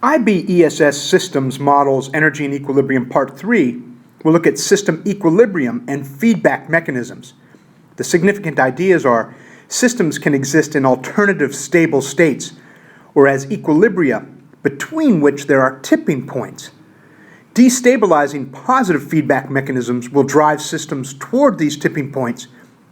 ESS Systems Models Energy and Equilibrium Part 3 will look at system equilibrium and feedback mechanisms. The significant ideas are systems can exist in alternative stable states or as equilibria between which there are tipping points. Destabilizing positive feedback mechanisms will drive systems toward these tipping points,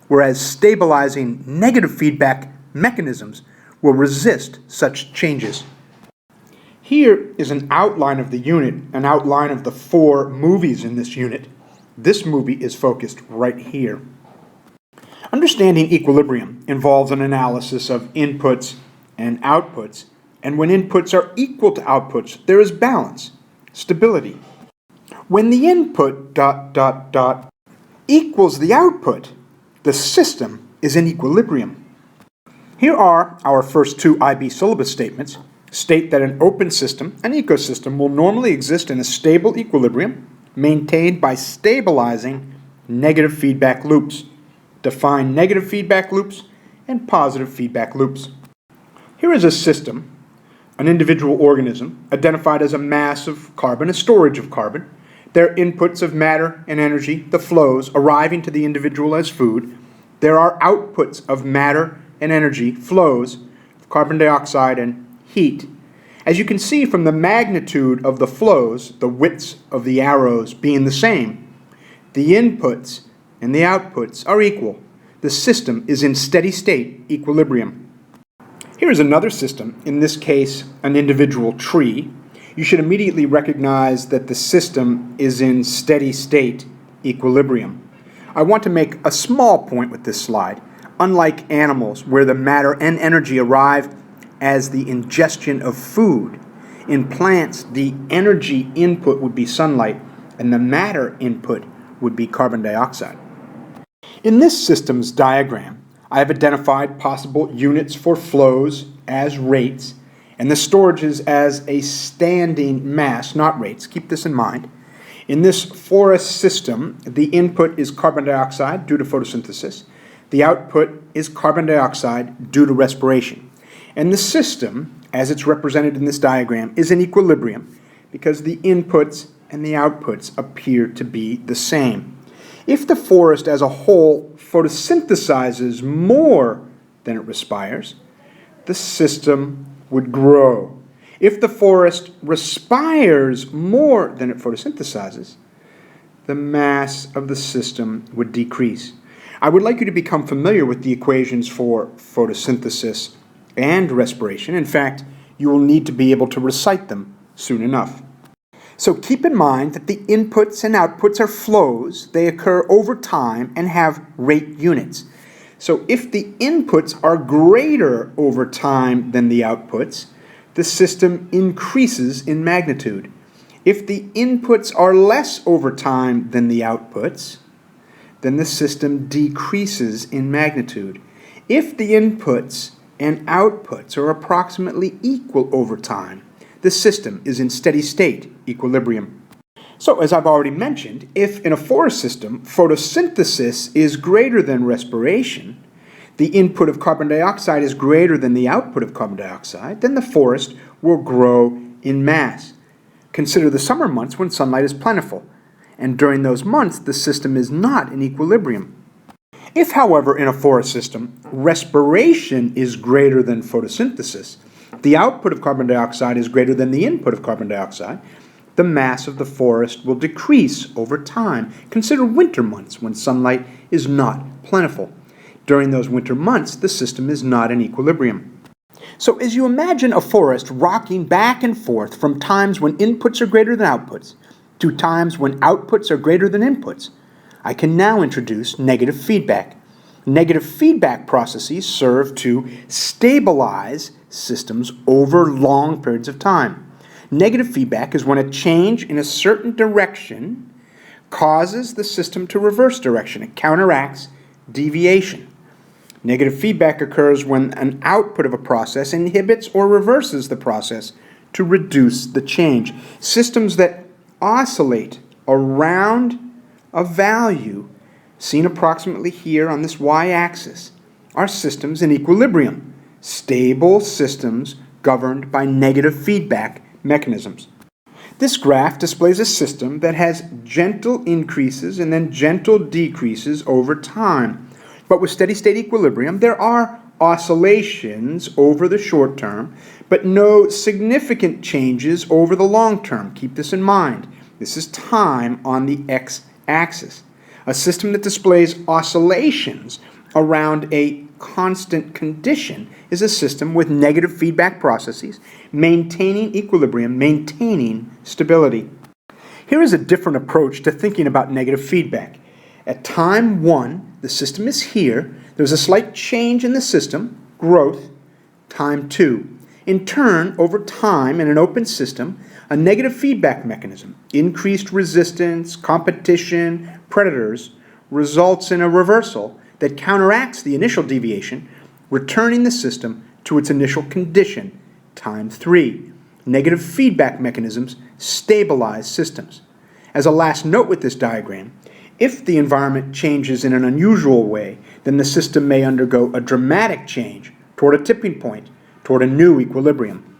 whereas stabilizing negative feedback mechanisms will resist such changes. Here is an outline of the unit, an outline of the 4 movies in this unit. This movie is focused right here. Understanding equilibrium involves an analysis of inputs and outputs, and when inputs are equal to outputs, there is balance, stability. When the input ... equals the output, the system is in equilibrium. Here are our first 2 IB syllabus statements. State that an open system, an ecosystem, will normally exist in a stable equilibrium maintained by stabilizing negative feedback loops. Define negative feedback loops and positive feedback loops. Here is a system, an individual organism, identified as a mass of carbon, a storage of carbon, their inputs of matter and energy, the flows, arriving to the individual as food. There are outputs of matter and energy, flows, carbon dioxide and heat. As you can see from the magnitude of the flows, the widths of the arrows being the same, the inputs and the outputs are equal. The system is in steady state equilibrium. Here is another system, in this case an individual tree. You should immediately recognize that the system is in steady state equilibrium. I want to make a small point with this slide. Unlike animals, where the matter and energy arrive as the ingestion of food, in plants the energy input would be sunlight and the matter input would be carbon dioxide. In this systems diagram, I have identified possible units for flows as rates and the storages as a standing mass, not rates. Keep this in mind. In this forest system, the input is carbon dioxide due to photosynthesis. The output is carbon dioxide due to respiration. And the system, as it's represented in this diagram, is in equilibrium because the inputs and the outputs appear to be the same. If the forest as a whole photosynthesizes more than it respires, the system would grow. If the forest respires more than it photosynthesizes, the mass of the system would decrease. I would like you to become familiar with the equations for photosynthesis and respiration. In fact, you will need to be able to recite them soon enough. So keep in mind that the inputs and outputs are flows. They occur over time and have rate units. So if the inputs are greater over time than the outputs, the system increases in magnitude. If the inputs are less over time than the outputs, then the system decreases in magnitude. If the inputs and outputs are approximately equal over time, the system is in steady state equilibrium. So, as I've already mentioned, if in a forest system photosynthesis is greater than respiration, the input of carbon dioxide is greater than the output of carbon dioxide, then the forest will grow in mass. Consider the summer months when sunlight is plentiful, and during those months the system is not in equilibrium. If, however, in a forest system, respiration is greater than photosynthesis, the output of carbon dioxide is greater than the input of carbon dioxide, the mass of the forest will decrease over time. Consider winter months when sunlight is not plentiful. During those winter months, the system is not in equilibrium. So as you imagine a forest rocking back and forth from times when inputs are greater than outputs to times when outputs are greater than inputs, I can now introduce negative feedback. Negative feedback processes serve to stabilize systems over long periods of time. Negative feedback is when a change in a certain direction causes the system to reverse direction. It counteracts deviation. Negative feedback occurs when an output of a process inhibits or reverses the process to reduce the change. Systems that oscillate around a value seen approximately here on this y-axis are systems in equilibrium, stable systems governed by negative feedback mechanisms. This graph displays a system that has gentle increases and then gentle decreases over time. But with steady-state equilibrium, there are oscillations over the short term, but no significant changes over the long term. Keep this in mind. This is time on the x-axis. A system that displays oscillations around a constant condition is a system with negative feedback processes, maintaining equilibrium, maintaining stability. Here is a different approach to thinking about negative feedback. At time 1, the system is here. There's a slight change in the system, growth, time 2. In turn, over time, in an open system, a negative feedback mechanism, increased resistance, competition, predators, results in a reversal that counteracts the initial deviation, returning the system to its initial condition, time 3. Negative feedback mechanisms stabilize systems. As a last note with this diagram, if the environment changes in an unusual way, then the system may undergo a dramatic change toward a tipping point, toward a new equilibrium.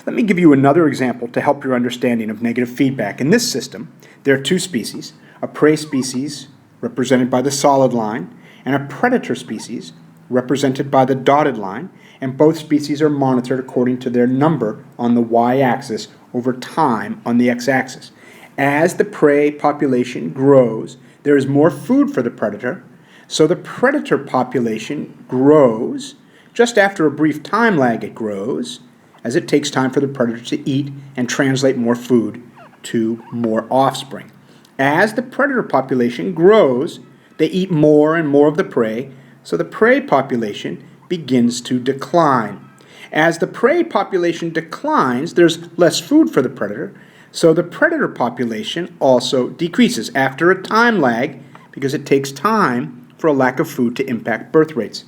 Let me give you another example to help your understanding of negative feedback. In this system, there are two species, a prey species, represented by the solid line, and a predator species, represented by the dotted line, and both species are monitored according to their number on the y-axis over time on the x-axis. As the prey population grows, there is more food for the predator, so the predator population grows. Just after a brief time lag, it grows, as it takes time for the predator to eat and translate more food to more offspring. As the predator population grows, they eat more and more of the prey, so the prey population begins to decline. As the prey population declines, there's less food for the predator, so the predator population also decreases after a time lag because it takes time for a lack of food to impact birth rates.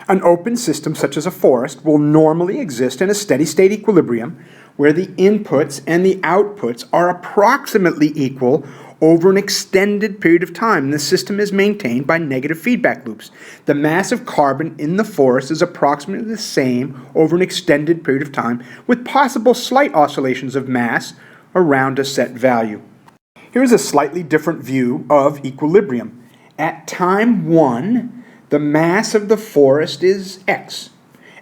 An open system such as a forest will normally exist in a steady-state equilibrium where the inputs and the outputs are approximately equal over an extended period of time. The system is maintained by negative feedback loops. The mass of carbon in the forest is approximately the same over an extended period of time, with possible slight oscillations of mass around a set value. Here's a slightly different view of equilibrium. At time 1, the mass of the forest is x.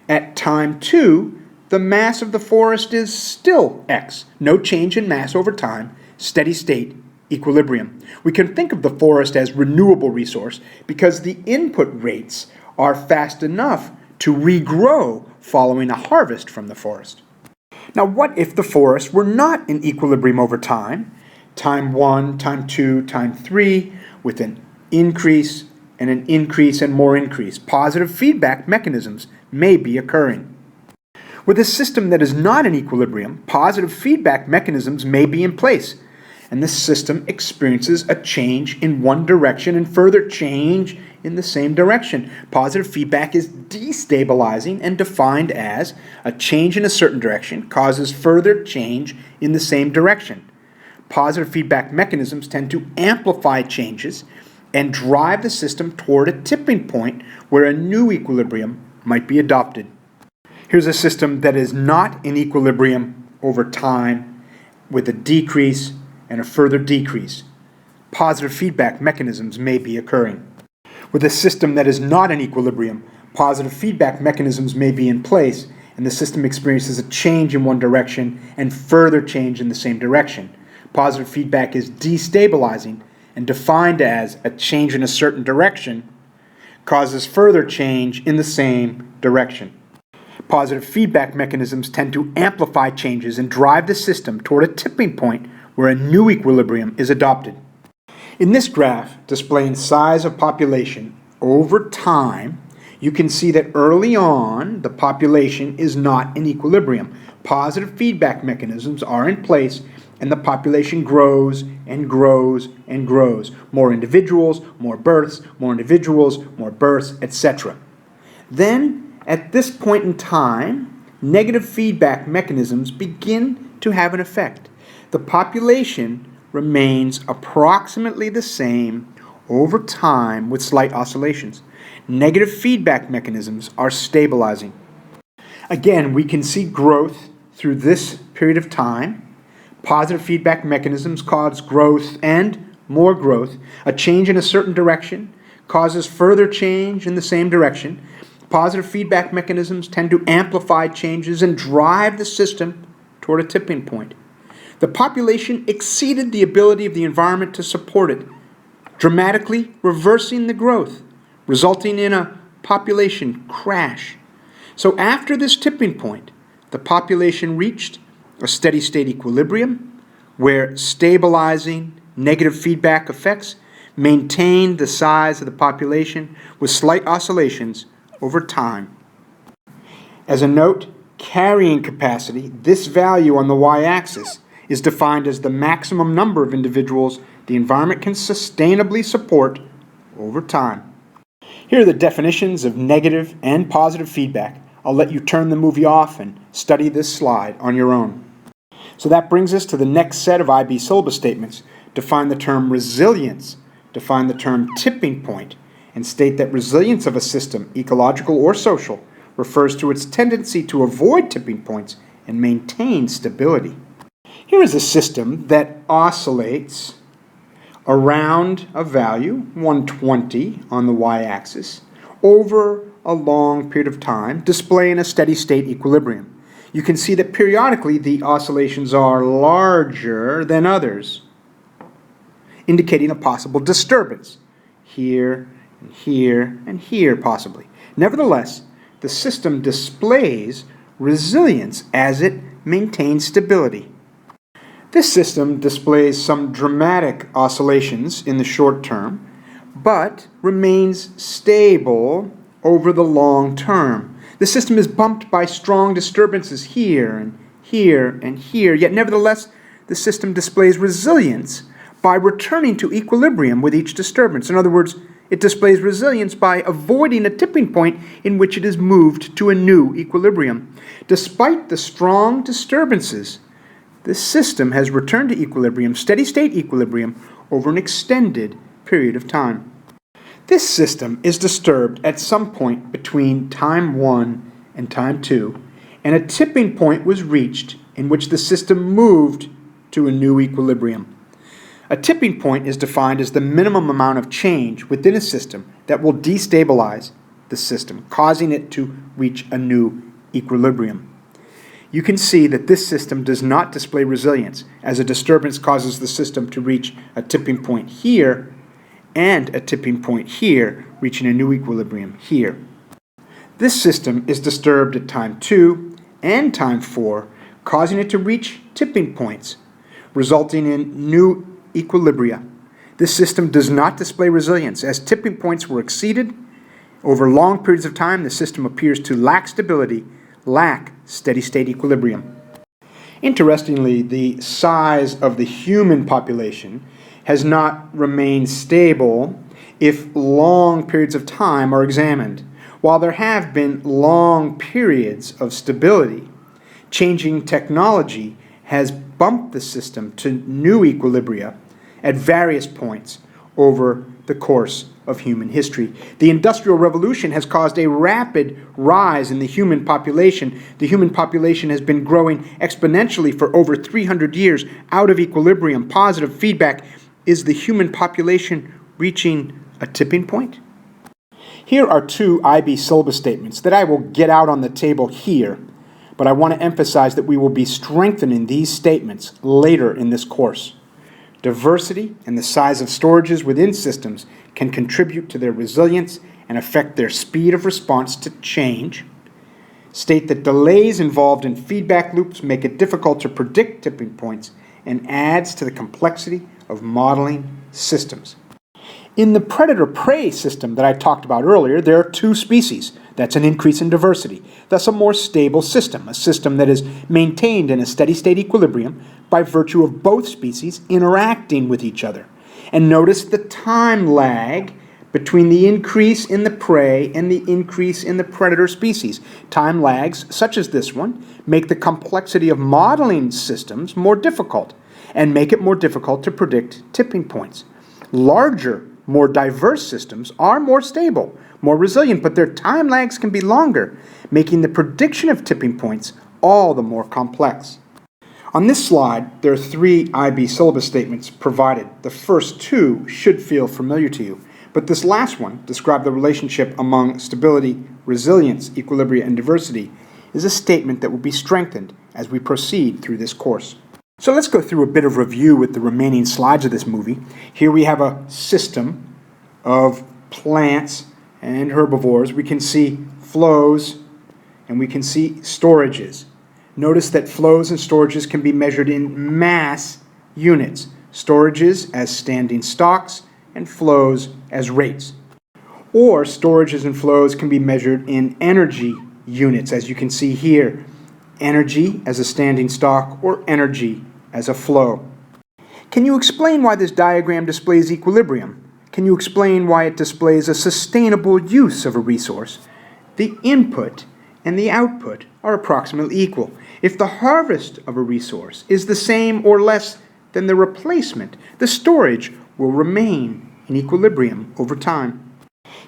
At time 2, the mass of the forest is still x. No change in mass over time, steady state equilibrium. We can think of the forest as renewable resource because the input rates are fast enough to regrow following a harvest from the forest. Now, what if the forest were not in equilibrium over time? Time 1, time 2, time 3, with an increase and more increase. Positive feedback mechanisms may be occurring. With a system that is not in equilibrium, positive feedback mechanisms may be in place, and the system experiences a change in one direction and further change in the same direction. Positive feedback is destabilizing and defined as a change in a certain direction causes further change in the same direction. Positive feedback mechanisms tend to amplify changes and drive the system toward a tipping point where a new equilibrium might be adopted. Here's a system that is not in equilibrium over time with a decrease and a further decrease. Positive feedback mechanisms may be occurring. With a system that is not in equilibrium, positive feedback mechanisms may be in place, and the system experiences a change in one direction and further change in the same direction. Positive feedback is destabilizing and defined as a change in a certain direction causes further change in the same direction. Positive feedback mechanisms tend to amplify changes and drive the system toward a tipping point where a new equilibrium is adopted. In this graph displaying size of population over time, you can see that early on the population is not in equilibrium. Positive feedback mechanisms are in place and the population grows and grows and grows. More individuals, more births, more individuals, more births, etc. Then, at this point in time, negative feedback mechanisms begin to have an effect. The population remains approximately the same over time with slight oscillations. Negative feedback mechanisms are stabilizing. Again, we can see growth through this period of time. Positive feedback mechanisms cause growth and more growth. A change in a certain direction causes further change in the same direction. Positive feedback mechanisms tend to amplify changes and drive the system toward a tipping point. The population exceeded the ability of the environment to support it, dramatically reversing the growth, resulting in a population crash. So after this tipping point, the population reached a steady state equilibrium where stabilizing negative feedback effects maintained the size of the population with slight oscillations over time. As a note, carrying capacity, this value on the y-axis, is defined as the maximum number of individuals the environment can sustainably support over time. Here are the definitions of negative and positive feedback. I'll let you turn the movie off and study this slide on your own. So that brings us to the next set of IB syllabus statements. Define the term resilience, define the term tipping point, and state that resilience of a system, ecological or social, refers to its tendency to avoid tipping points and maintain stability. Here is a system that oscillates around a value, 120 on the y-axis, over a long period of time, displaying a steady state equilibrium. You can see that periodically the oscillations are larger than others, indicating a possible disturbance here and here and here possibly. Nevertheless, the system displays resilience as it maintains stability. This system displays some dramatic oscillations in the short term, but remains stable over the long term. The system is bumped by strong disturbances here and here and here, yet nevertheless, the system displays resilience by returning to equilibrium with each disturbance. In other words, it displays resilience by avoiding a tipping point in which it is moved to a new equilibrium. Despite the strong disturbances, this system has returned to equilibrium, steady state equilibrium, over an extended period of time. This system is disturbed at some point between time 1 and time 2, and a tipping point was reached in which the system moved to a new equilibrium. A tipping point is defined as the minimum amount of change within a system that will destabilize the system, causing it to reach a new equilibrium. You can see that this system does not display resilience, as a disturbance causes the system to reach a tipping point here and a tipping point here, reaching a new equilibrium here. This system is disturbed at time 2 and time 4, causing it to reach tipping points, resulting in new equilibria. This system does not display resilience. As tipping points were exceeded, over long periods of time, the system appears to lack stability, lack steady state equilibrium. Interestingly, the size of the human population has not remained stable if long periods of time are examined. While there have been long periods of stability, changing technology has bumped the system to new equilibria at various points over the course of human history. The Industrial Revolution has caused a rapid rise in the human population. The human population has been growing exponentially for over 300 years out of equilibrium. Positive feedback. Is the human population reaching a tipping point? Here are two IB syllabus statements that I will get out on the table here, but I want to emphasize that we will be strengthening these statements later in this course. Diversity and the size of storages within systems can contribute to their resilience and affect their speed of response to change. State that delays involved in feedback loops make it difficult to predict tipping points and adds to the complexity of modeling systems. In the predator-prey system that I talked about earlier, there are two species. That's an increase in diversity. Thus a more stable system, a system that is maintained in a steady-state equilibrium by virtue of both species interacting with each other. And notice the time lag between the increase in the prey and the increase in the predator species. Time lags, such as this one, make the complexity of modeling systems more difficult and make it more difficult to predict tipping points. Larger, more diverse systems are more stable, more resilient, but their time lags can be longer, making the prediction of tipping points all the more complex. On this slide, there are 3 IB syllabus statements provided. The first 2 should feel familiar to you, but this last one, describe the relationship among stability, resilience, equilibria, and diversity, is a statement that will be strengthened as we proceed through this course. So let's go through a bit of review with the remaining slides of this movie. Here we have a system of plants and herbivores. We can see flows and we can see storages. Notice that flows and storages can be measured in mass units. Storages as standing stocks and flows as rates. Or storages and flows can be measured in energy units, as you can see here. Energy as a standing stock or energy as a flow. Can you explain why this diagram displays equilibrium? Can you explain why it displays a sustainable use of a resource? The input and the output are approximately equal. If the harvest of a resource is the same or less than the replacement, the storage will remain in equilibrium over time.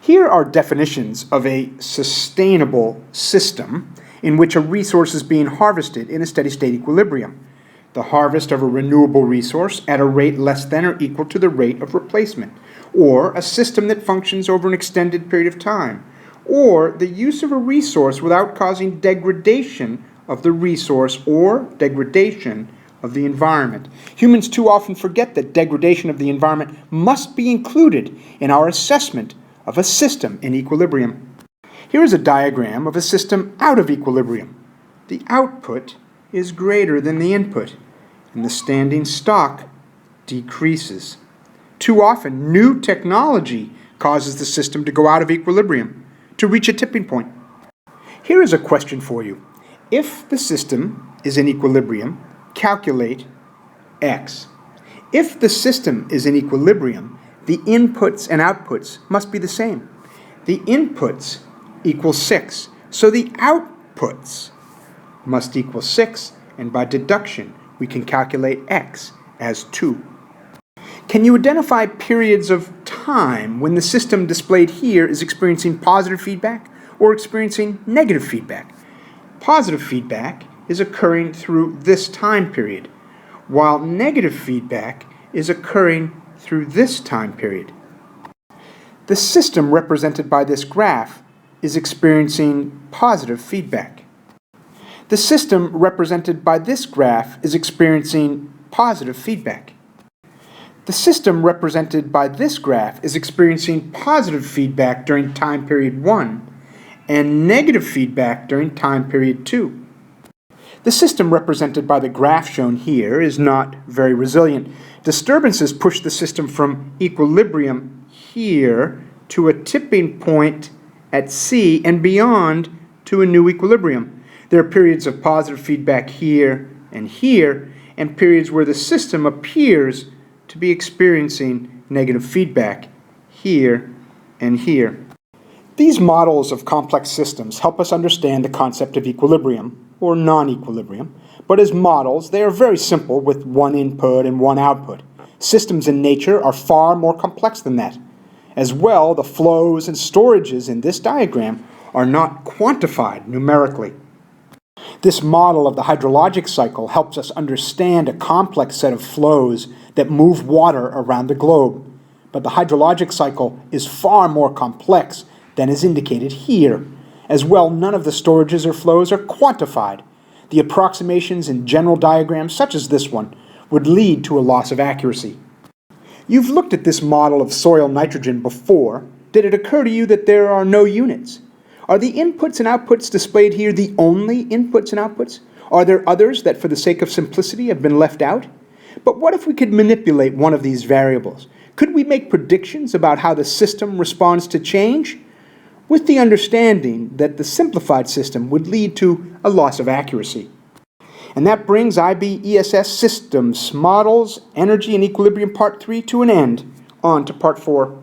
Here are definitions of a sustainable system in which a resource is being harvested in a steady-state equilibrium. The harvest of a renewable resource at a rate less than or equal to the rate of replacement, or a system that functions over an extended period of time, or the use of a resource without causing degradation of the resource or degradation of the environment. Humans too often forget that degradation of the environment must be included in our assessment of a system in equilibrium. Here is a diagram of a system out of equilibrium. The output is greater than the input, and the standing stock decreases. Too often, new technology causes the system to go out of equilibrium, to reach a tipping point. Here is a question for you. If the system is in equilibrium, calculate X. If the system is in equilibrium, the inputs and outputs must be the same. The inputs equal 6, so the outputs must equal 6, and by deduction, we can calculate X as 2. Can you identify periods of time when the system displayed here is experiencing positive feedback or experiencing negative feedback? Positive feedback is occurring through this time period, while negative feedback is occurring through this time period. The system represented by this graph is experiencing positive feedback. The system represented by this graph is experiencing positive feedback. The system represented by this graph is experiencing positive feedback during time period 1 and negative feedback during time period 2. The system represented by the graph shown here is not very resilient. Disturbances push the system from equilibrium here to a tipping point at C and beyond to a new equilibrium. There are periods of positive feedback here, and periods where the system appears to be experiencing negative feedback here and here. These models of complex systems help us understand the concept of equilibrium, or non-equilibrium, but as models, they are very simple with one input and one output. Systems in nature are far more complex than that. As well, the flows and storages in this diagram are not quantified numerically. This model of the hydrologic cycle helps us understand a complex set of flows that move water around the globe. But the hydrologic cycle is far more complex than is indicated here. As well, none of the storages or flows are quantified. The approximations in general diagrams, such as this one, would lead to a loss of accuracy. You've looked at this model of soil nitrogen before. Did it occur to you that there are no units? Are the inputs and outputs displayed here the only inputs and outputs? Are there others that, for the sake of simplicity, have been left out? But what if we could manipulate one of these variables? Could we make predictions about how the system responds to change? With the understanding that the simplified system would lead to a loss of accuracy. And that brings IB ESS Systems, Models, Energy and Equilibrium Part 3 to an end. On to Part 4.